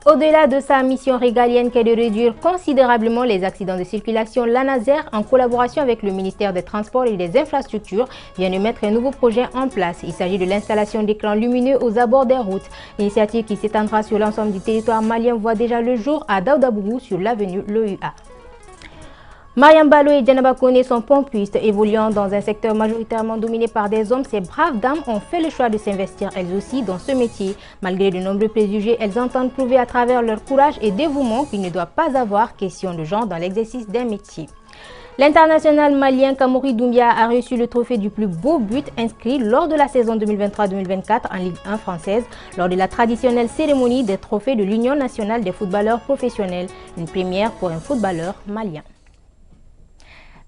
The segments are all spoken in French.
Au-delà de sa mission régalienne qui est de réduire considérablement les accidents de circulation, l'ANASER, en collaboration avec le ministère des Transports et des Infrastructures, vient de mettre un nouveau projet en place. Il s'agit de l'installation d'écrans lumineux aux abords des routes. L'initiative qui s'étendra sur l'ensemble du territoire malien voit déjà le jour à Daoudabougou sur l'avenue Loua. Mariam Ballo et Djanaba Kone sont pompistes, évoluant dans un secteur majoritairement dominé par des hommes. Ces braves dames ont fait le choix de s'investir elles aussi dans ce métier. Malgré de nombreux préjugés, elles entendent prouver à travers leur courage et dévouement qu'il ne doit pas avoir question de genre dans l'exercice d'un métier. L'international malien Kamori Doumbia a reçu le trophée du plus beau but inscrit lors de la saison 2023-2024 en Ligue 1 française, lors de la traditionnelle cérémonie des trophées de l'Union nationale des footballeurs professionnels, une première pour un footballeur malien.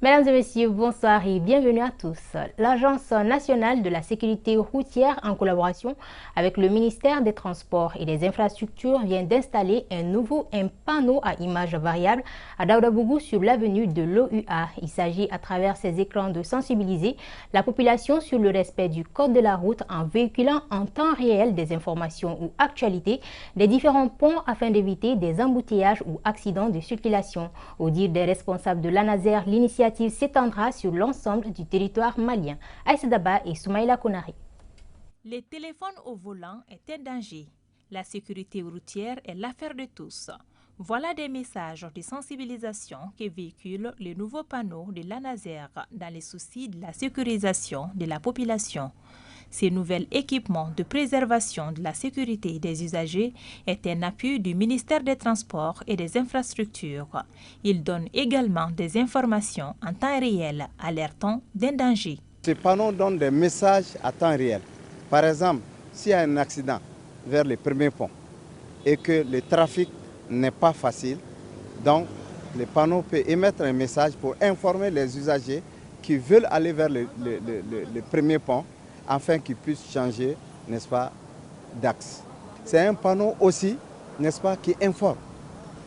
Mesdames et messieurs, bonsoir et bienvenue à tous. L'Agence nationale de la sécurité routière, en collaboration avec le ministère des Transports et des Infrastructures, vient d'installer un panneau à image variable à Daoudabougou sur l'avenue de l'OUA. Il s'agit à travers ces écrans de sensibiliser la population sur le respect du code de la route en véhiculant en temps réel des informations ou actualités des différents ponts afin d'éviter des embouteillages ou accidents de circulation. Au dire des responsables de l'ANASER, l'initiative s'étendra sur l'ensemble du territoire malien. Aïssa Daba et Soumaïla Konari. Les téléphones au volant est un danger. La sécurité routière est l'affaire de tous. Voilà des messages de sensibilisation que véhiculent les nouveaux panneaux de l'ANASER dans les soucis de la sécurisation de la population. Ces nouveaux équipements de préservation de la sécurité des usagers est un appui du ministère des Transports et des Infrastructures. Ils donnent également des informations en temps réel, alertant d'un danger. Ces panneaux donnent des messages à temps réel. Par exemple, s'il y a un accident vers le premier pont et que le trafic n'est pas facile, donc les panneaux peuvent émettre un message pour informer les usagers qui veulent aller vers le premier pont, afin qu'ils puissent changer, n'est-ce pas, d'axe. C'est un panneau aussi, n'est-ce pas, qui informe,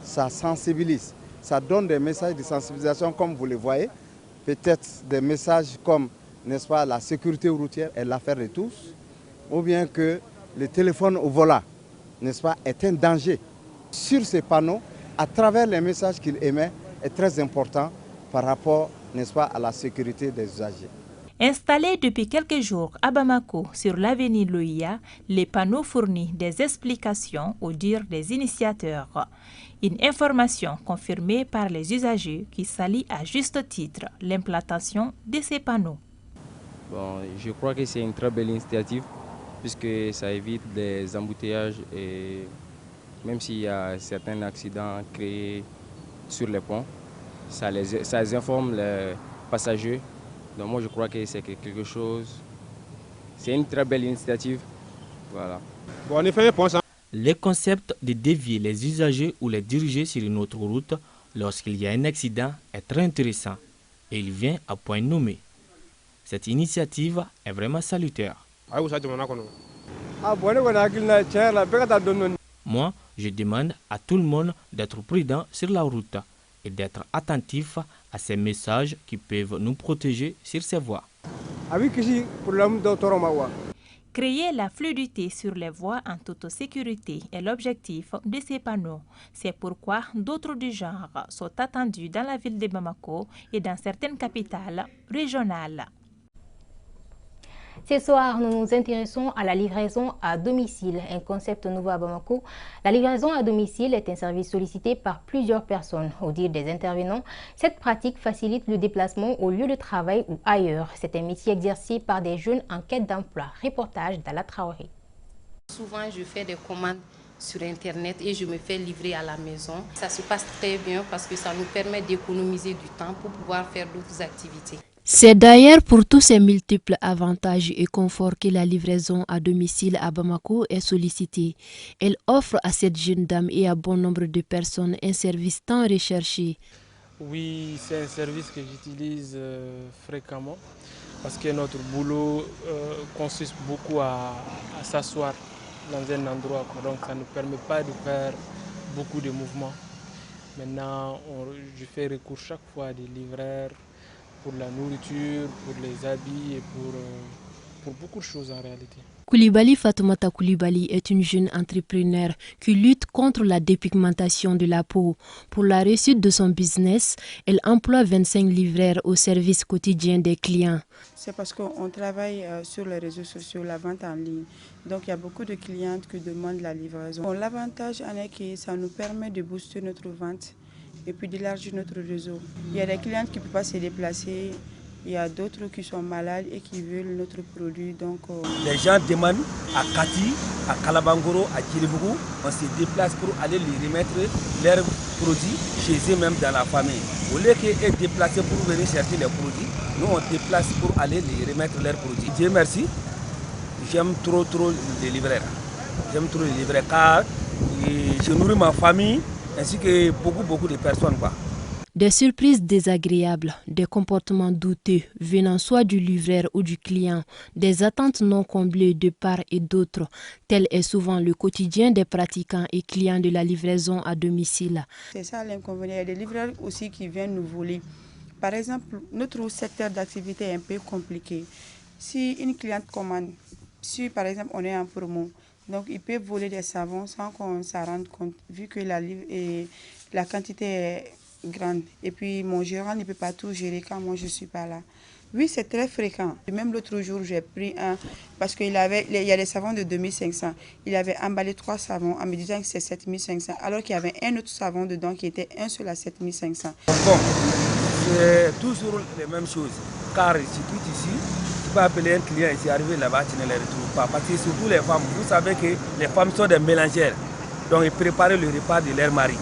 ça sensibilise, ça donne des messages de sensibilisation comme vous le voyez, peut-être des messages comme, n'est-ce pas, la sécurité routière est l'affaire de tous, ou bien que le téléphone au volant, n'est-ce pas, est un danger. Sur ces panneaux, à travers les messages qu'il émet, est très important par rapport, n'est-ce pas, à la sécurité des usagers. Installés depuis quelques jours à Bamako sur l'avenue Loua, les panneaux fournissent des explications au dire des initiateurs. Une information confirmée par les usagers qui saluent à juste titre l'implantation de ces panneaux. Bon, je crois que c'est une très belle initiative puisque ça évite des embouteillages et même s'il y a certains accidents créés sur les ponts, ça informe les passagers. Donc moi je crois que c'est quelque chose, c'est une très belle initiative. Voilà. Bon, le concept de dévier les usagers ou les diriger sur une autre route lorsqu'il y a un accident est très intéressant et il vient à point nommé. Cette initiative est vraiment salutaire. Moi, je demande à tout le monde d'être prudent sur la route et d'être attentif à ces messages qui peuvent nous protéger sur ces voies. Créer la fluidité sur les voies en toute sécurité est l'objectif de ces panneaux. C'est pourquoi d'autres du genre sont attendus dans la ville de Bamako et dans certaines capitales régionales. Ce soir, nous nous intéressons à la livraison à domicile, un concept nouveau à Bamako. La livraison à domicile est un service sollicité par plusieurs personnes. Au dire des intervenants, cette pratique facilite le déplacement au lieu de travail ou ailleurs. C'est un métier exercé par des jeunes en quête d'emploi. Reportage d'Ala Traoré. Souvent, je fais des commandes sur Internet et je me fais livrer à la maison. Ça se passe très bien parce que ça nous permet d'économiser du temps pour pouvoir faire d'autres activités. C'est d'ailleurs pour tous ces multiples avantages et conforts que la livraison à domicile à Bamako est sollicitée. Elle offre à cette jeune dame et à bon nombre de personnes un service tant recherché. Oui, c'est un service que j'utilise fréquemment parce que notre boulot consiste beaucoup à s'asseoir dans un endroit. Donc ça ne permet pas de faire beaucoup de mouvements. Maintenant, je fais recours chaque fois à des livreurs pour la nourriture, pour les habits et pour beaucoup de choses en réalité. Koulibaly Fatoumata Koulibaly est une jeune entrepreneur qui lutte contre la dépigmentation de la peau. Pour la réussite de son business, elle emploie 25 livreurs au service quotidien des clients. C'est parce qu'on travaille sur les réseaux sociaux, la vente en ligne. Donc il y a beaucoup de clientes qui demandent la livraison. Bon, l'avantage en est que ça nous permet de booster notre vente et puis d'élargir notre réseau. Il y a des clientes qui ne peuvent pas se déplacer. Il y a d'autres qui sont malades et qui veulent notre produit. Donc, les gens demandent à Kati, à Kalabangoro, à Kiribougou, on se déplace pour aller les remettre leurs produits chez eux-mêmes dans la famille. Au lieu qu'ils déplacent pour venir chercher les produits, nous on déplace pour aller les remettre leurs produits. Dieu merci, j'aime trop les livreurs. J'aime trop les livreurs car je nourris ma famille ainsi que beaucoup de personnes. Des surprises désagréables, des comportements douteux venant soit du livreur ou du client, des attentes non comblées de part et d'autre, tel est souvent le quotidien des pratiquants et clients de la livraison à domicile. C'est ça l'inconvénient. Il y a des livreurs aussi qui viennent nous voler. Par exemple, notre secteur d'activité est un peu compliqué. Si une cliente commande, si par exemple on est en promo, donc il peut voler des savons sans qu'on s'en rende compte, vu que la quantité est grande. Et puis mon gérant ne peut pas tout gérer quand moi je ne suis pas là. Oui, c'est très fréquent. Même l'autre jour, j'ai pris un, parce qu'il y a des savons de 2500. Il avait emballé 3 savons en me disant que c'est 7500, alors qu'il y avait un autre savon dedans qui était un seul à 7500. Bon, c'est toujours les mêmes choses. Car si tu es ici, tu peux appeler un client ici, arriver là-bas, tu ne les retrouves pas. Parce que surtout les femmes, vous savez que les femmes sont des mélangères. Donc ils préparent le repas de leur mari.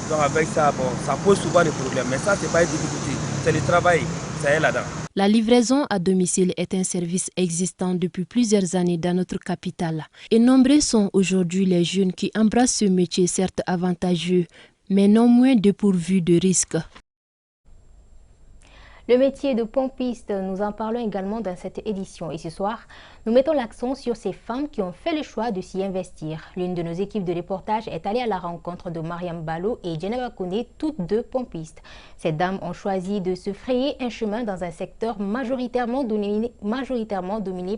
Donc avec ça, bon, ça pose souvent des problèmes. Mais ça, ce n'est pas une difficulté. C'est le travail, ça est là-dedans. La livraison à domicile est un service existant depuis plusieurs années dans notre capitale. Et nombreux sont aujourd'hui les jeunes qui embrassent ce métier certes avantageux, mais non moins dépourvu de risques. Le métier de pompiste, nous en parlons également dans cette édition. Et ce soir, nous mettons l'accent sur ces femmes qui ont fait le choix de s'y investir. L'une de nos équipes de reportage est allée à la rencontre de Mariam Ballo et Djeneba Kone, toutes deux pompistes. Ces dames ont choisi de se frayer un chemin dans un secteur majoritairement dominé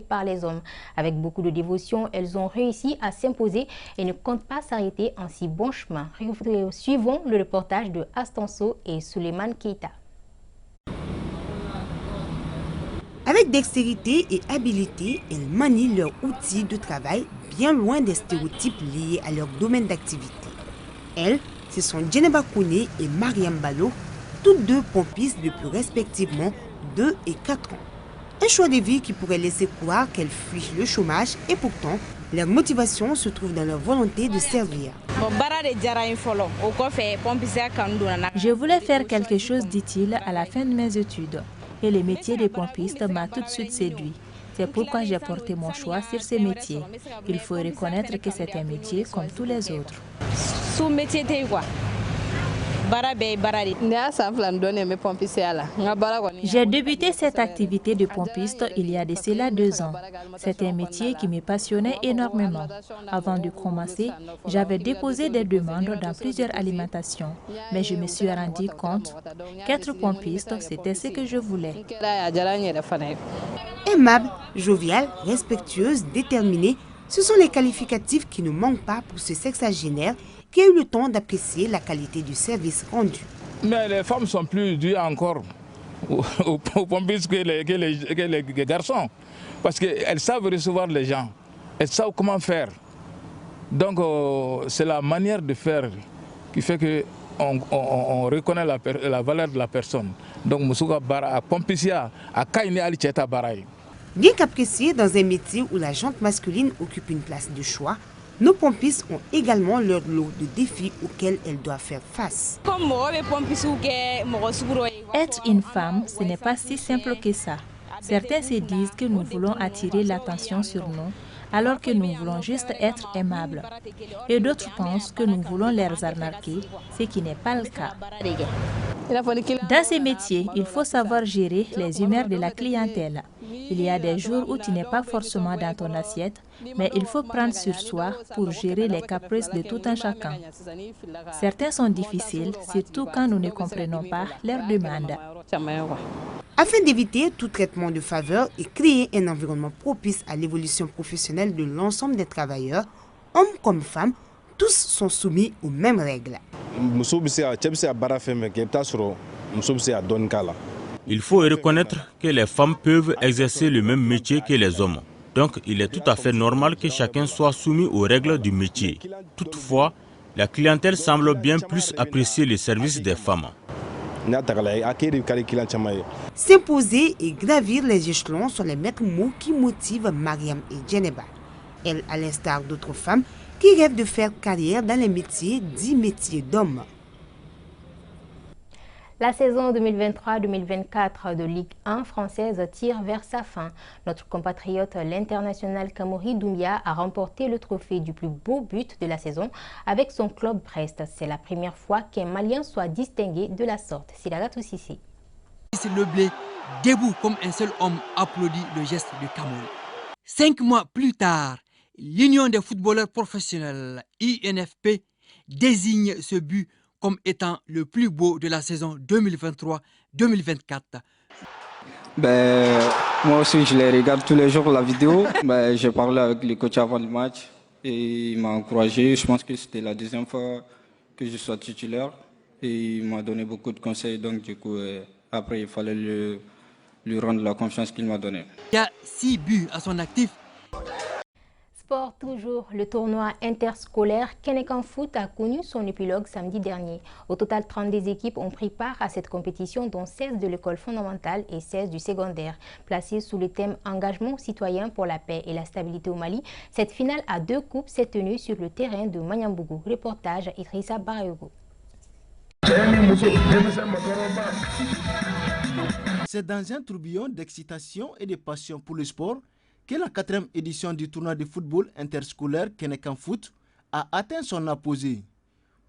par les hommes. Avec beaucoup de dévotion, elles ont réussi à s'imposer et ne comptent pas s'arrêter en si bon chemin. Suivons le reportage de Astanso et Suleiman Keita. Avec dextérité et habileté, elles manient leurs outils de travail bien loin des stéréotypes liés à leur domaine d'activité. Elles, ce sont Djeneba Kone et Mariam Ballo, toutes deux pompistes depuis respectivement 2 et 4 ans. Un choix de vie qui pourrait laisser croire qu'elles fuient le chômage et pourtant, leur motivation se trouve dans leur volonté de servir. Je voulais faire quelque chose d'utile à la fin de mes études. Et le métier de pompiste m'a tout de suite séduit. C'est pourquoi j'ai porté mon choix sur ce métier. Il faut reconnaître que c'est un métier comme tous les autres. J'ai débuté cette activité de pompiste il y a de cela 2 ans. C'est un métier qui me passionnait énormément. Avant de commencer, j'avais déposé des demandes dans plusieurs alimentations, mais je me suis rendu compte qu'être pompiste, c'était ce que je voulais. Aimable, joviale, respectueuse, déterminée, ce sont les qualificatifs qui ne manquent pas pour ce sexagénaire qui a eu le temps d'apprécier la qualité du service rendu. Mais les femmes sont plus dues encore aux pompistes que les garçons, parce qu'elles savent recevoir les gens, elles savent comment faire. Donc c'est la manière de faire qui fait qu'on reconnaît la valeur de la personne. Donc Moussouga Bara, Pompisia, à Kaine Alicheta Baraï. Bien qu'appréciées dans un métier où la jante masculine occupe une place de choix, nos pompistes ont également leur lot de défis auxquels elles doivent faire face. Être une femme, ce n'est pas si simple que ça. Certains se disent que nous voulons attirer l'attention sur nous, alors que nous voulons juste être aimables. Et d'autres pensent que nous voulons les arnaquer, ce qui n'est pas le cas. Dans ces métiers, il faut savoir gérer les humeurs de la clientèle. Il y a des jours où tu n'es pas forcément dans ton assiette, mais il faut prendre sur soi pour gérer les caprices de tout un chacun. Certains sont difficiles, surtout quand nous ne comprenons pas leurs demandes. Afin d'éviter tout traitement de faveur et créer un environnement propice à l'évolution professionnelle de l'ensemble des travailleurs, hommes comme femmes, tous sont soumis aux mêmes règles. Il faut reconnaître que les femmes peuvent exercer le même métier que les hommes. Donc, il est tout à fait normal que chacun soit soumis aux règles du métier. Toutefois, la clientèle semble bien plus apprécier les services des femmes. S'imposer et gravir les échelons sont les maîtres mots qui motivent Mariam et Djeneba. Elle, à l'instar d'autres femmes qui rêvent de faire carrière dans les métiers dits métiers d'hommes. La saison 2023-2024 de Ligue 1 française tire vers sa fin. Notre compatriote, l'international Kamori Doumbia, a remporté le trophée du plus beau but de la saison avec son club Brest. C'est la première fois qu'un Malien soit distingué de la sorte. Sidagat Sissi. C'est le blé, debout comme un seul homme, applaudit le geste de Kamori. 5 mois plus tard, l'Union des footballeurs professionnels, INFP, désigne ce but comme étant le plus beau de la saison 2023-2024. Moi aussi, je les regarde tous les jours, la vidéo. J'ai parlé avec le coach avant le match et il m'a encouragé. Je pense que c'était la deuxième fois que je sois titulaire et il m'a donné beaucoup de conseils. Donc, du coup, après, il fallait lui rendre la confiance qu'il m'a donnée. Il y a 6 buts à son actif. Sport toujours, le tournoi interscolaire Kenekan Foot a connu son épilogue samedi dernier. Au total, 32 équipes ont pris part à cette compétition, dont 16 de l'école fondamentale et 16 du secondaire. Placée sous le thème Engagement citoyen pour la paix et la stabilité au Mali, cette finale à 2 coupes s'est tenue sur le terrain de Manyambougou. Reportage Idrissa Barayogo. C'est dans un tourbillon d'excitation et de passion pour le sport que la 4e édition du tournoi de football interscolaire Kenekan Foot a atteint son apogée.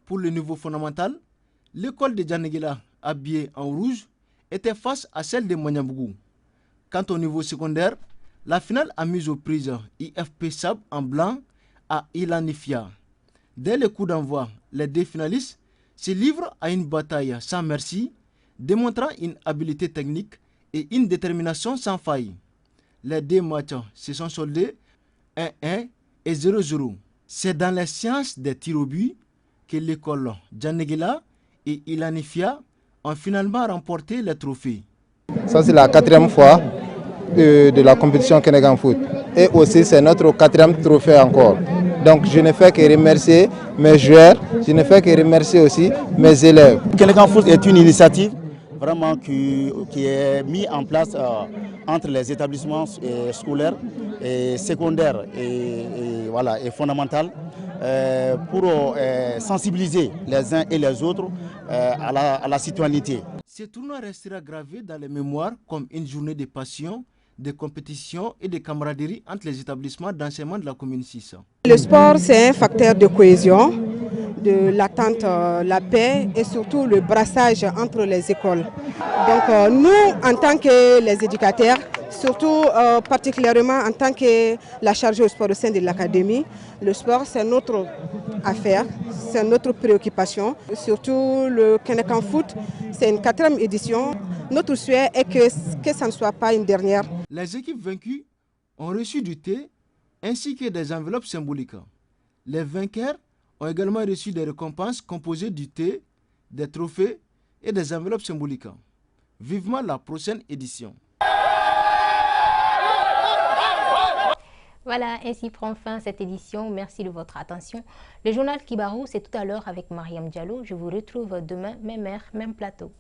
Pour le niveau fondamental, l'école de Djanegela, habillée en rouge, était face à celle de Manyambougou. Quant au niveau secondaire, la finale a mis aux prises IFP Sab en blanc à Ilanifia. Dès le coup d'envoi, les 2 finalistes se livrent à une bataille sans merci, démontrant une habileté technique et une détermination sans faille. Les 2 matchs se sont soldés 1-1 et 0-0. C'est dans les sciences des tirs au but que l'école Djanegela et Ilanifia ont finalement remporté les trophées. Ça, c'est la 4e fois de la compétition Kenekan Foot. Et aussi, c'est notre 4e trophée encore. Donc, je ne fais que remercier mes joueurs, je ne fais que remercier aussi mes élèves. Kenekan Foot est une initiative vraiment qui est mise en place entre les établissements scolaires et secondaires et fondamentaux pour sensibiliser les uns et les autres à la citoyenneté. Ce tournoi restera gravé dans les mémoires comme une journée de passion, de compétition et de camaraderie entre les établissements d'enseignement de la commune 6. Le sport, c'est un facteur de cohésion, de l'attente, la paix et surtout le brassage entre les écoles. Donc nous, en tant que les éducateurs, surtout particulièrement en tant que la chargée au sport au sein de l'académie, le sport c'est notre affaire, c'est notre préoccupation. Surtout le Kenekan Foot, c'est une 4e édition. Notre souhait est que ça ne soit pas une dernière. Les équipes vaincues ont reçu du thé ainsi que des enveloppes symboliques. Les vainqueurs ont également reçu des récompenses composées du thé, des trophées et des enveloppes symboliques. Vivement la prochaine édition. Voilà, ainsi prend fin cette édition. Merci de votre attention. Le journal Kibarou, c'est tout à l'heure avec Mariam Diallo. Je vous retrouve demain, même heure, même plateau.